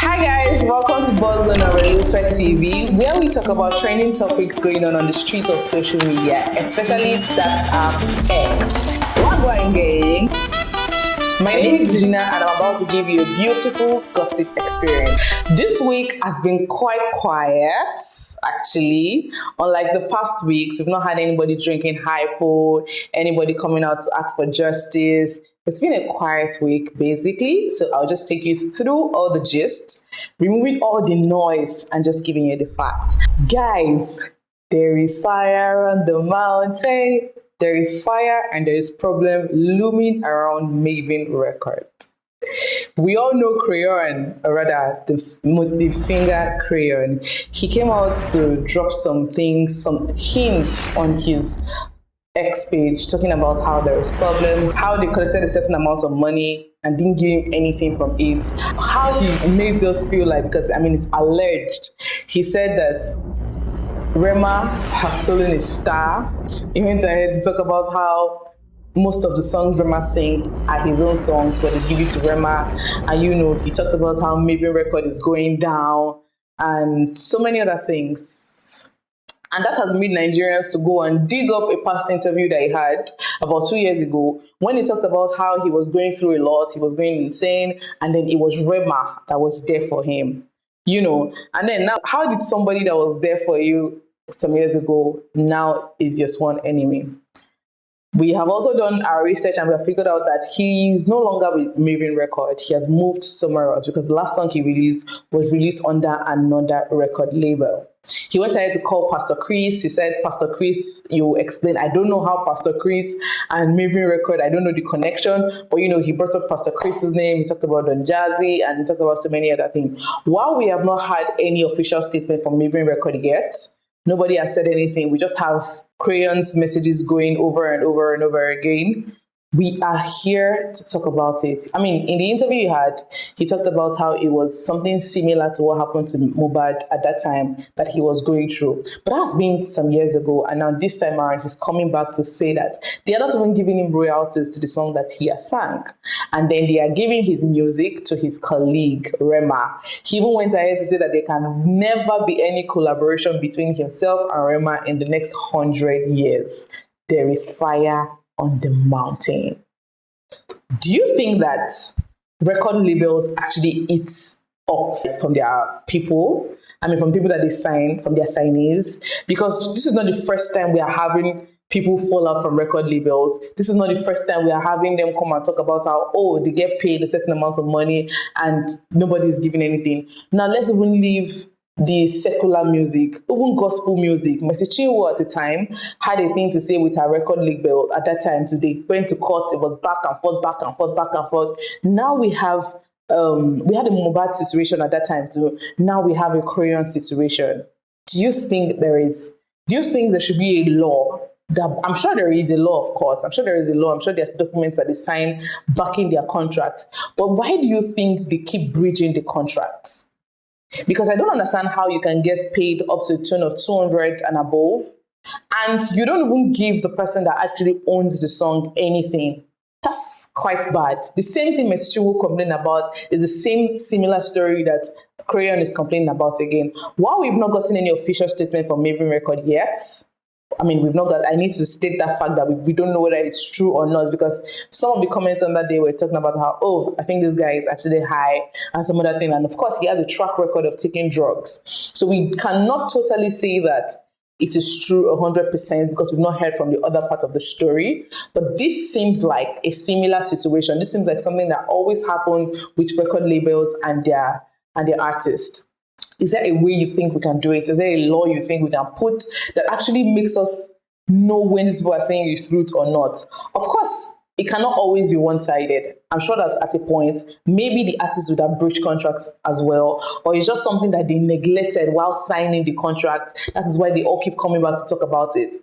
Hi guys, welcome to Buzz on Relufe TV, where we talk about trending topics going on the streets of social media, especially that are X. What going, gang? My name is Gina and I'm about to give you a beautiful gossip experience. This week has been quite quiet, actually. Unlike the past weeks, we've not had anybody drinking hypo, anybody coming out to ask for justice. It's been a quiet week, basically, so I'll just take you through all the gist, removing all the noise and just giving you the facts. Guys, there is fire on the mountain. There is fire and there is problem looming around Mavin record. We all know Crayon, or rather the singer Crayon. He came out to drop some things, some hints on his X page, talking about how there is problem, how they collected a certain amount of money and didn't give him anything from it, how he made us feel like, because it's alleged. He said that Rema has stolen his star. He went ahead to talk about how most of the songs Rema sings are his own songs, but they give it to Rema. And he talked about how Mavin record is going down and so many other things. And that has made Nigerians to go and dig up a past interview that he had about 2 years ago when he talked about how he was going through a lot, he was going insane, and then it was Rema that was there for him. And then now, how did somebody that was there for you some years ago now is your sworn enemy? We have also done our research and we have figured out that he is no longer with Mavin Record. He has moved somewhere else because the last song he released was released under another record label. He went ahead to call Pastor Chris. He said, Pastor Chris, you explain. I don't know how Pastor Chris and Mavin Record, I don't know the connection, but he brought up Pastor Chris's name. He talked about Don Jazzy and he talked about so many other things. While we have not had any official statement from Mavin Record yet, nobody has said anything. We just have Crayon's messages going over and over and over again. We are here to talk about it. In the interview he had, he talked about how it was something similar to what happened to Mohbad at that time that he was going through. But that's been some years ago, and now this time around, he's coming back to say that they are not even giving him royalties to the song that he has sang. And then they are giving his music to his colleague, Rema. He even went ahead to say that there can never be any collaboration between himself and Rema in the next 100 years. There is fire on the mountain. Do you think that record labels actually eat up from their people? From people that they sign, from their signees? Because this is not the first time we are having people fall out from record labels. This is not the first time we are having them come and talk about how, they get paid a certain amount of money and nobody is giving anything. Now let's even leave the secular music, even gospel music. Mercy Chinwo at the time had a thing to say with her record label at that time. So they went to court. It was back and forth, back and forth, back and forth. Now we have, we had a Mohbad situation at that time too. Now we have a Crayon situation. Do you think there should be a law? I'm sure there is a law, of course. I'm sure there is a law. I'm sure there's documents that they sign backing their contracts. But why do you think they keep breaching the contracts? Because I don't understand how you can get paid up to a tune of 200 and above, and you don't even give the person that actually owns the song anything. That's quite bad. The same thing Mercy Chinwo complained about is the same similar story that Crayon is complaining about again. While we've not gotten any official statement from Mavin Record yet, we've not got, I need to state that fact that we don't know whether it's true or not, because some of the comments on that day were talking about how, I think this guy is actually high and some other thing. And of course, he has a track record of taking drugs. So we cannot totally say that it is true 100% because we've not heard from the other part of the story. But this seems like a similar situation. This seems like something that always happened with record labels and their artists. Is there a way you think we can do it? Is there a law you think we can put that actually makes us know when these people are saying it's truth or not? Of course, it cannot always be one-sided. I'm sure that at a point, maybe the artists would have breached contracts as well, or it's just something that they neglected while signing the contract. That is why they all keep coming back to talk about it.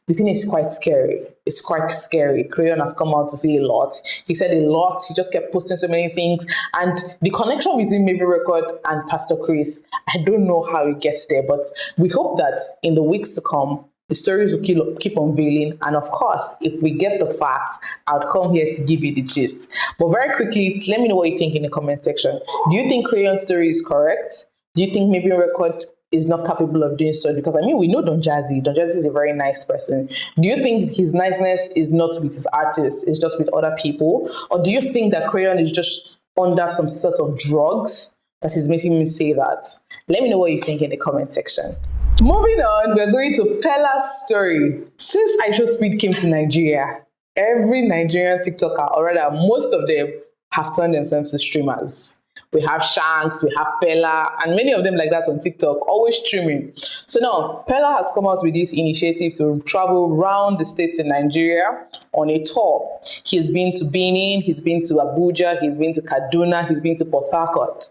The thing is quite scary. It's quite scary. Crayon has come out to say a lot. He said a lot. He just kept posting so many things. And the connection between Mavin Record and Pastor Chris, I don't know how it gets there, but we hope that in the weeks to come, The stories will keep unveiling. And of course, if we get the facts, I would come here to give you the gist. But very quickly, let me know what you think in the comment section. Do you think Crayon's story is correct? Do you think maybe Record is not capable of doing so? Because I mean, we know Don Jazzy. Don Jazzy is a very nice person. Do you think his niceness is not with his artists, it's just with other people? Or do you think that Crayon is just under some sort of drugs that is making me say that? Let me know what you think in the comment section. Moving on, we're going to Peller's story. Since IShowSpeed came to Nigeria, every Nigerian TikToker, or rather most of them, have turned themselves to streamers. We have Shanks, we have Peller, and many of them like that on TikTok, always streaming. So now, Peller has come out with this initiative to travel around the states in Nigeria on a tour. He's been to Benin, he's been to Abuja, he's been to Kaduna, he's been to Port Harcourt.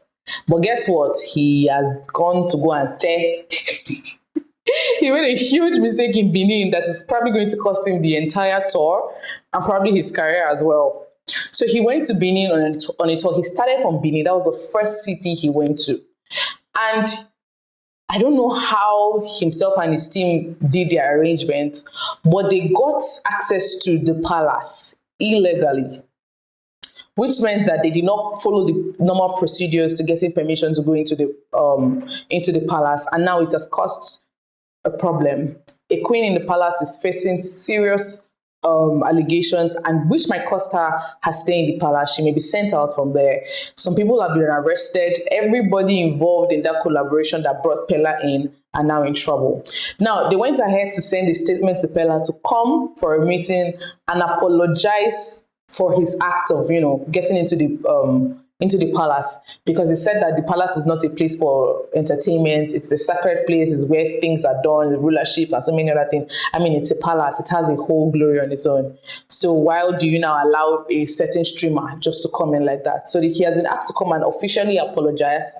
But guess what? He has gone to go and he made a huge mistake in Benin that is probably going to cost him the entire tour and probably his career as well. So he went to Benin on a tour. He started from Benin. That was the first city he went to. And I don't know how himself and his team did their arrangements, but they got access to the palace illegally, which meant that they did not follow the normal procedures to getting permission to go into the palace. And now it has caused a problem. A queen in the palace is facing serious allegations, and which might cost her stay in the palace. She may be sent out from there. Some people have been arrested. Everybody involved in that collaboration that brought Peller in are now in trouble. Now, they went ahead to send a statement to Peller to come for a meeting and apologize for his act of, getting into the palace, because he said that the palace is not a place for entertainment. It's the sacred place. It's where things are done, the rulership and so many other things. I mean, it's a palace. It has a whole glory on its own. So why do you now allow a certain streamer just to come in like that? So he has been asked to come and officially apologize,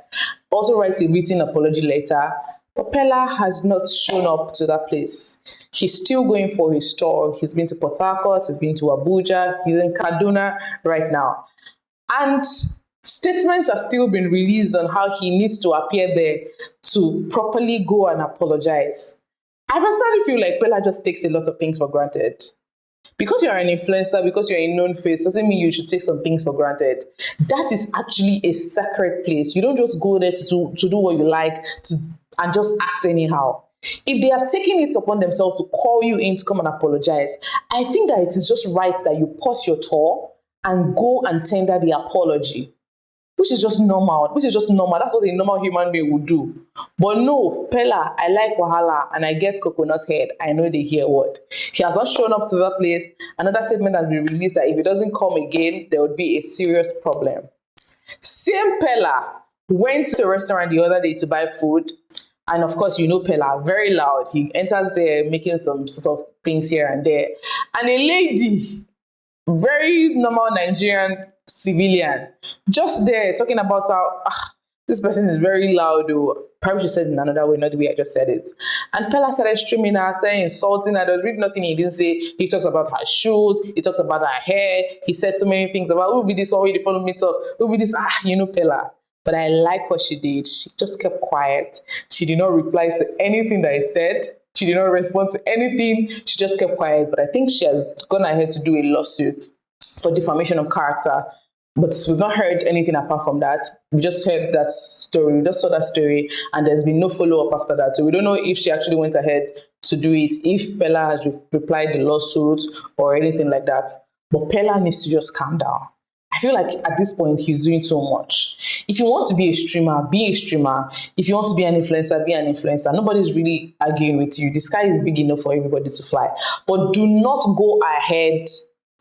also write a written apology letter. But Peller has not shown up to that place. He's still going for his tour. He's been to Port Harcourt, he's been to Abuja, he's in Kaduna right now. And statements are still being released on how he needs to appear there to properly go and apologize. I personally feel like Peller just takes a lot of things for granted. Because you're an influencer, because you're a known face, doesn't mean you should take some things for granted. That is actually a sacred place. You don't just go there to do what you like and just act anyhow. If they have taken it upon themselves to call you in to come and apologize, I think that it is just right that you pause your tour and go and tender the apology, which is just normal. That's what a normal human being would do. But no, Peller, I like Wahala and I get coconut head. I know they hear what. He has not shown up to that place. Another statement has been released that if he doesn't come again, there would be a serious problem. Same Peller went to a restaurant the other day to buy food. And of course, Peller, very loud. He enters there making some sort of things here and there. And a lady, very normal Nigerian civilian, just there talking about how this person is very loud. Probably she said it in another way, not the way I just said it. And Peller started streaming her, started insulting her. There was really nothing he didn't say. He talked about her shoes. He talked about her hair. He said so many things about, who be this one way they follow me talk? Who be this? Peller. But I like what she did. She just kept quiet. She did not reply to anything that I said. She did not respond to anything. She just kept quiet. But I think she has gone ahead to do a lawsuit for defamation of character. But we've not heard anything apart from that. We just heard that story. We just saw that story. And there's been no follow-up after that. So we don't know if she actually went ahead to do it, if Peller has replied the lawsuit or anything like that. But Peller needs to just calm down. I feel like at this point, he's doing too much. If you want to be a streamer, be a streamer. If you want to be an influencer, be an influencer. Nobody's really arguing with you. The sky is big enough for everybody to fly. But do not go ahead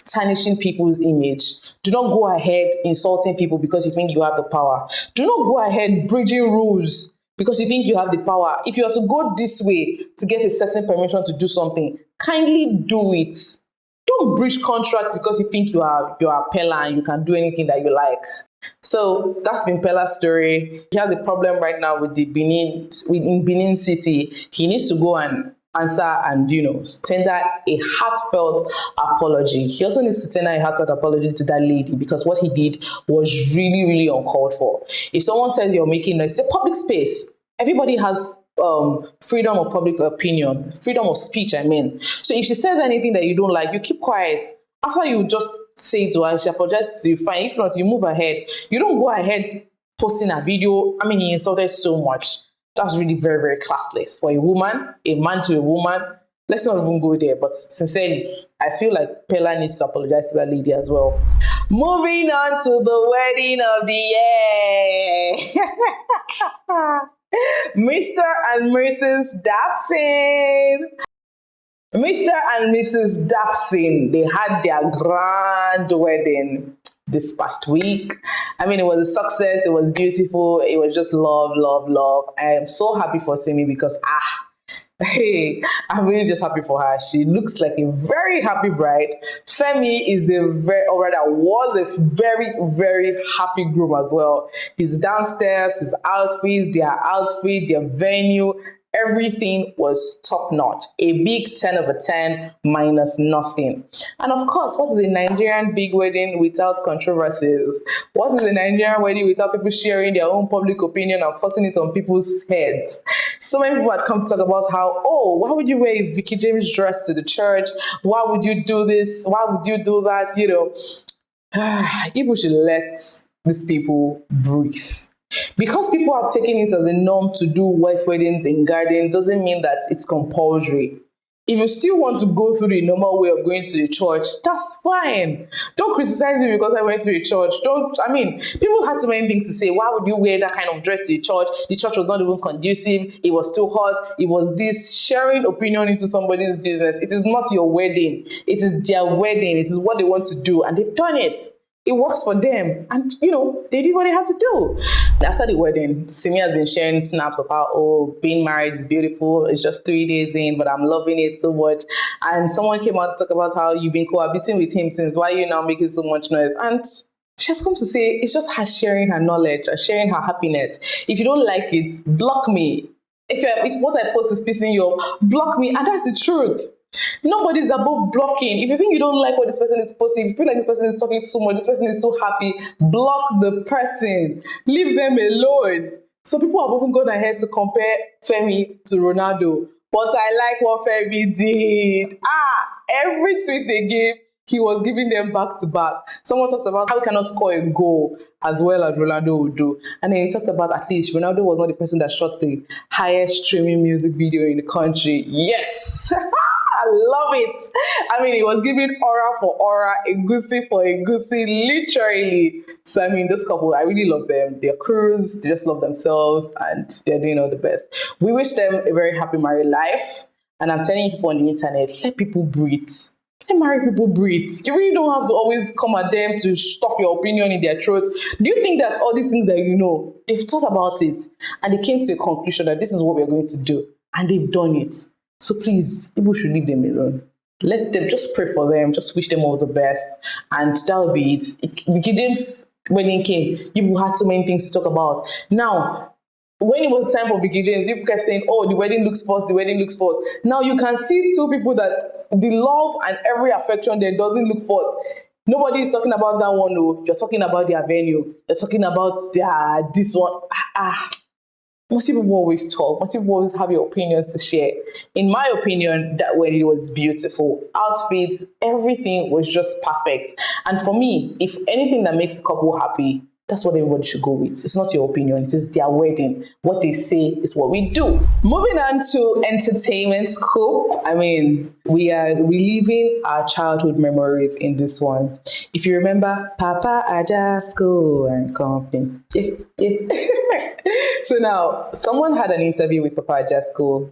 tarnishing people's image. Do not go ahead insulting people because you think you have the power. Do not go ahead bridging rules because you think you have the power. If you are to go this way to get a certain permission to do something, kindly do it. Don't breach contracts because you think you are Peller and you can do anything that you like. So that's been Peller's story. He has a problem right now with in Benin City. He needs to go and answer and tender a heartfelt apology. He also needs to tender a heartfelt apology to that lady because what he did was really, really uncalled for. If someone says you're making noise, it's a public space. Everybody has freedom of public opinion, freedom of speech, I mean. So if she says anything that you don't like, you keep quiet. After you just say to her, she apologizes to you, fine. If not, you move ahead. You don't go ahead posting a video. I mean, he insulted so much. That's really very, very classless for a woman, a man to a woman. Let's not even go there. But sincerely, I feel like Peller needs to apologize to that lady as well. Moving on to the wedding of the year. Mr. and Mrs. Dapson. Mr. and Mrs. Dapson, they had their grand wedding this past week. I mean, it was a success. It was beautiful. It was just love, love, love. I am so happy for Simi because, hey, I'm really just happy for her. She looks like a very happy bride. Femi is was a very, very happy groom as well. His downstairs, his outfit, their venue, everything was top notch. A big 10 over 10 minus nothing. And of course, what is a Nigerian big wedding without controversies? What is a Nigerian wedding without people sharing their own public opinion and forcing it on people's heads? So many people had come to talk about how, oh, why would you wear a Vicky James dress to the church? Why would you do this? Why would you do that? You know, people should let these people breathe. Because people have taken it as a norm to do wet weddings in gardens doesn't mean that it's compulsory. If you still want to go through the normal way of going to the church, that's fine. Don't criticize me because I went to a church. People had so many things to say. Why would you wear that kind of dress to the church? The church was not even conducive. It was too hot. It was this sharing opinion into somebody's business. It is not your wedding. It is their wedding. It is what they want to do, and they've done it. It works for them, and they did what they had to do. After the wedding, Simi has been sharing snaps of how, being married is beautiful. It's just 3 days in, but I'm loving it so much. And someone came out to talk about how you've been cohabiting with him since. Why are you now making so much noise? And she has come to say it's just her sharing her knowledge and sharing her happiness. If you don't like it, block me. If what I post is pissing you off, block me, and that's the truth. Nobody's above blocking. If you think you don't like what this person is posting, if you feel like this person is talking too much, this person is too happy, block the person. Leave them alone. So people have even gone ahead to compare Femi to Ronaldo. But I like what Femi did. Every tweet they gave, he was giving them back to back. Someone talked about how he cannot score a goal as well as Ronaldo would do. And then he talked about at least Ronaldo was not the person that shot the highest streaming music video in the country. Yes! I love it. I mean, he was giving aura for aura, a goosey for a goosey, literally. So, I mean, this couple, I really love them. They're crews, they just love themselves, and they're doing all the best. We wish them a very happy married life. And I'm telling people on the internet, let people breathe. Let married people breathe. You really don't have to always come at them to stuff your opinion in their throats. Do you think that all these things that they've thought about it and they came to a conclusion that this is what we're going to do, and they've done it? So please, people should leave them alone. Let them, just pray for them, just wish them all the best, and that'll be it. Vicky James, when he came, people had so many things to talk about. Now, when it was time for Vicky James, people kept saying, oh, the wedding looks first, the wedding looks first. Now you can see two people that the love and every affection there doesn't look first. Nobody is talking about that one, though. You're talking about their venue. You're talking about this one. Most people always talk. Most people always have your opinions to share. In my opinion, that wedding was beautiful. Outfits, everything was just perfect. And for me, if anything that makes a couple happy, that's what everybody should go with. It's not your opinion. It is their wedding. What they say is what we do. Moving on to entertainment scope. I mean, we are reliving our childhood memories in this one. If you remember, Papa Ajasko and company. Yeah. So now, someone had an interview with Papa Ajasko,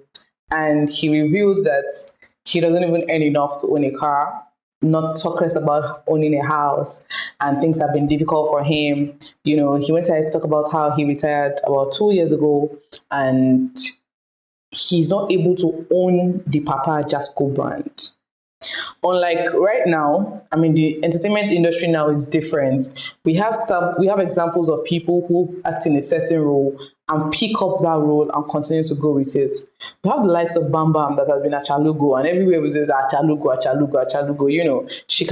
and he revealed that he doesn't even earn enough to own a car. Not talk less about owning a house, and things have been difficult for him. He went ahead to talk about how he retired about 2 years ago, and he's not able to own the Papa Ajasko brand. Unlike right now, I mean, the entertainment industry now is different. We have examples of people who act in a certain role and pick up that role and continue to go with it. We have the likes of Bam Bam that has been a Chalugo, and everywhere we say Chalugo. She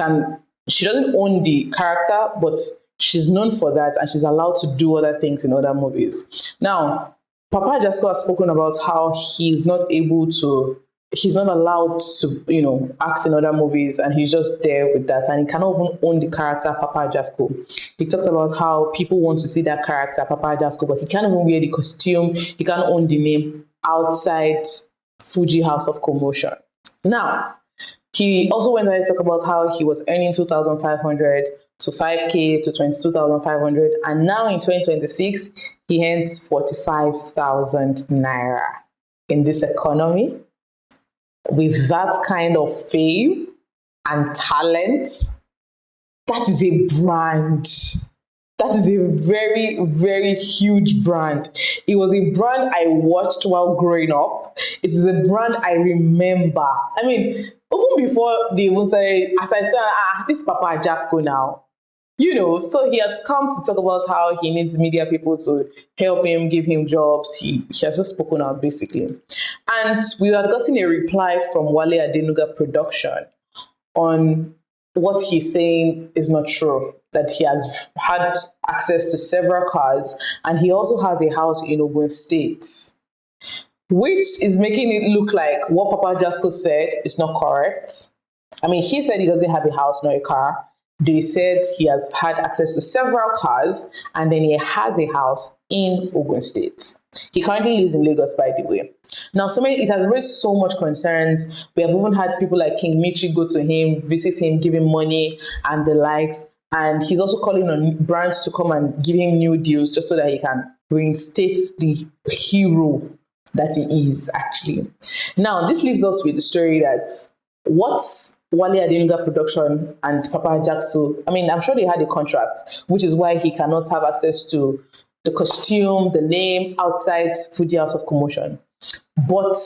doesn't own the character, but she's known for that, and she's allowed to do other things in other movies. Now, Papa Jasco has spoken about how he's not allowed to, act in other movies, and he's just there with that, and he cannot even own the character Papa Jasco. He talks about how people want to see that character Papa Jasco, but he can't even wear the costume, he can't own the name outside Fuji House of Commotion. Now, he also went on to talk about how he was earning 2,500 to 5K to 22,500, and now in 2026, he earns 45,000 naira. In this economy, with that kind of fame and talent, that is a brand. That is a very, very huge brand. It was a brand I watched while growing up. It is a brand I remember. I mean, even before they even started, as I said, this Papa Jasco now. So he has come to talk about how he needs media people to help him, give him jobs. He has just spoken out, basically. And we had gotten a reply from Wale Adenuga Production on what he's saying is not true, that he has had access to several cars, and he also has a house in Ogun State, which is making it look like what Papa Jasco said is not correct. I mean, he said he doesn't have a house nor a car. They said he has had access to several cars, and then he has a house in Ogun State. He currently lives in Lagos, by the way. Now, it has raised so much concerns. We have even had people like King Michi go to him, visit him, give him money and the likes. And he's also calling on brands to come and give him new deals just so that he can reinstate the hero that he is, actually. Now, this leaves us with the story that what's Wale Adenuga Production and Papa Jasco, I mean, I'm sure they had a contract, which is why he cannot have access to the costume, the name outside Fuji House of Commotion. But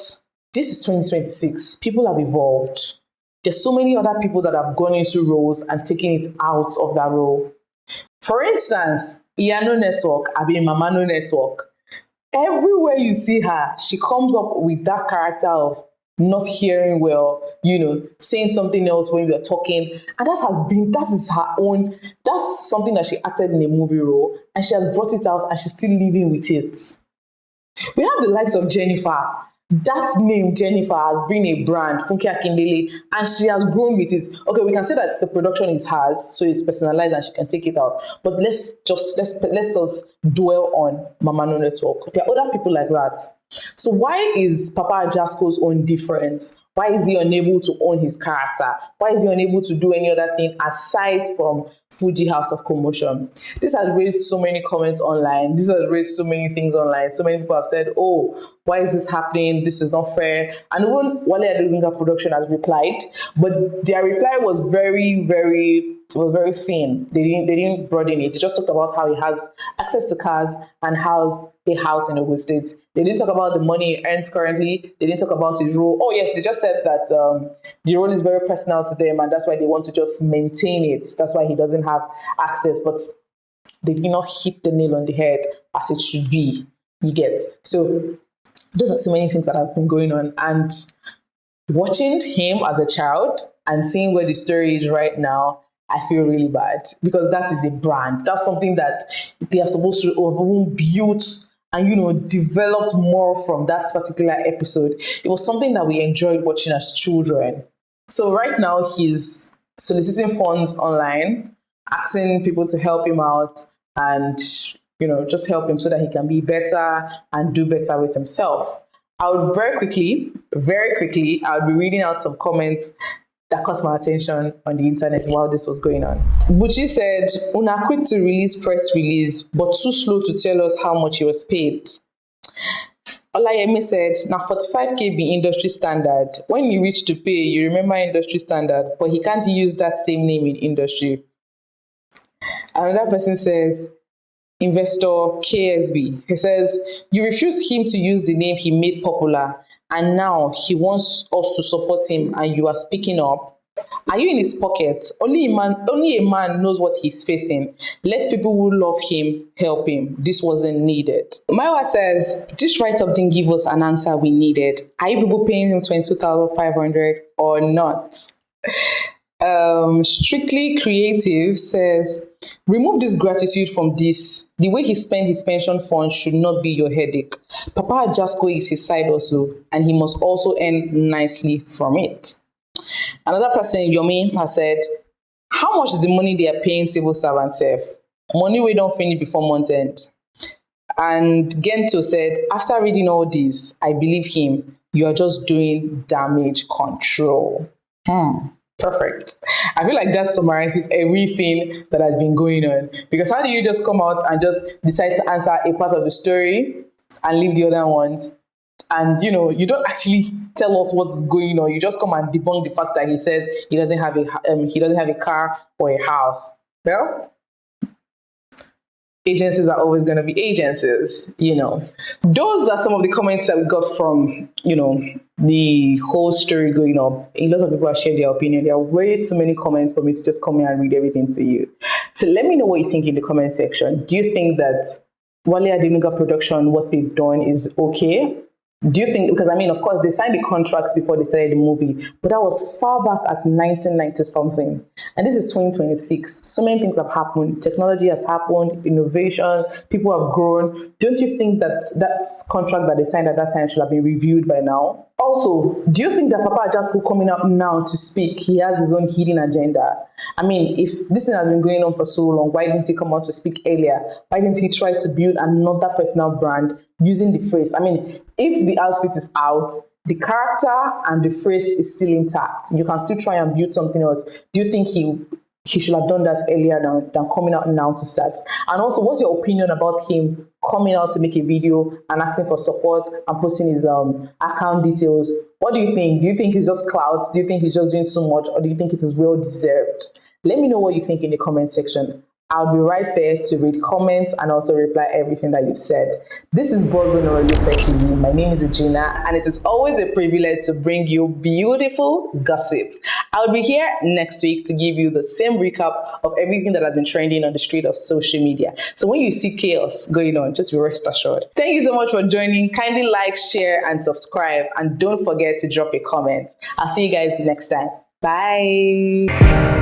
this is 2026. People have evolved. There's so many other people that have gone into roles and taken it out of that role. For instance, Iyano Network, Mamano Network. Everywhere you see her, she comes up with that character of not hearing well, saying something else when we are talking. And that is her own, that's something that she acted in a movie role, and she has brought it out and she's still living with it. We have the likes of Jennifer. That name, Jennifer, has been a brand, Funke Akindele, and she has grown with it. Okay, we can say that the production is hers, so it's personalized and she can take it out. But let's just dwell on Mamano Network. There are other people like that. So why is Papa Jasco's own different? Why is he unable to own his character? Why is he unable to do any other thing aside from Fuji House of Commotion? This has raised so many comments online. This has raised so many things online. So many people have said, oh, why is this happening? This is not fair. And even Wale Adenuga Production has replied, but their reply was very, very thin. They didn't broaden it. They just talked about how he has access to cars and has a house in Ogun State. They didn't talk about the money he earns currently. They didn't talk about his role. Oh yes, they just said that the role is very personal to them, and that's why they want to just maintain it. That's why he doesn't have access. But they did not hit the nail on the head as it should be. You get? So those are so many things that have been going on. And watching him as a child and seeing where the story is right now, I feel really bad, because that is a brand. That's something that they are supposed to have built and, developed more from that particular episode. It was something that we enjoyed watching as children. So right now he's soliciting funds online, asking people to help him out and, just help him so that he can be better and do better with himself. I would very quickly, I would be reading out some comments that caught my attention on the internet while this was going on. Buchi said, "Una quick to release press release, but too slow to tell us how much he was paid." Olayemi said, "Now 45K be industry standard. When you reach to pay, you remember industry standard, but he can't use that same name in industry." Another person says, Investor KSB, he says, "You refused him to use the name he made popular, and now he wants us to support him, and you are speaking up. Are you in his pocket? Only a man knows what he's facing. Let people who love him help him. This wasn't needed." Maiwa says, "This write-up didn't give us an answer we needed. Are you people paying him 22,500 or not?" Strictly Creative says, "Remove this gratitude from this The way he spent his pension fund should not be your headache. Papa Ajasko is his side also, and he must also earn nicely from it. Another person, Yomi, has said, how much is the money they are paying civil servants? Money we don't finish before month end. And Gento said, after reading all this, I believe him. You are just doing damage control. Perfect. I feel like that summarizes everything that has been going on. Because how do you just come out and just decide to answer a part of the story and leave the other ones? And you don't actually tell us what's going on. You just come and debunk the fact that he says he doesn't have a car or a house. Well, agencies are always going to be agencies, Those are some of the comments that we got from, the whole story going up. A lot of people have shared their opinion. There are way too many comments for me to just come here and read everything to you. So let me know what you think in the comment section. Do you think that Wale Adenuga production, what they've done is okay? Do you think, because of course, they signed the contracts before they started the movie, but that was far back as 1990 something. And this is 2026. So many things have happened. Technology has happened, innovation, people have grown. Don't you think that that contract that they signed at that time should have been reviewed by now? Also, do you think that Papa Ajasko coming out now to speak, he has his own hidden agenda? If this thing has been going on for so long, why didn't he come out to speak earlier? Why didn't he try to build another personal brand using the phrase? If the outfit is out, the character and the phrase is still intact. You can still try and build something else. Do you think he should have done that earlier than coming out now to start? And also, what's your opinion about him coming out to make a video and asking for support and posting his account details? What do you think? Do you think it's just clout? Do you think he's just doing so much, or do you think it is well deserved? Let me know what you think in the comment section. I'll be right there to read comments and also reply everything that you've said. This is Buzz on Relufe TV. My name is Regina, and it is always a privilege to bring you beautiful gossips. I'll be here next week to give you the same recap of everything that has been trending on the street of social media. So when you see chaos going on, just rest assured. Thank you so much for joining. Kindly like, share, and subscribe. And don't forget to drop a comment. I'll see you guys next time. Bye.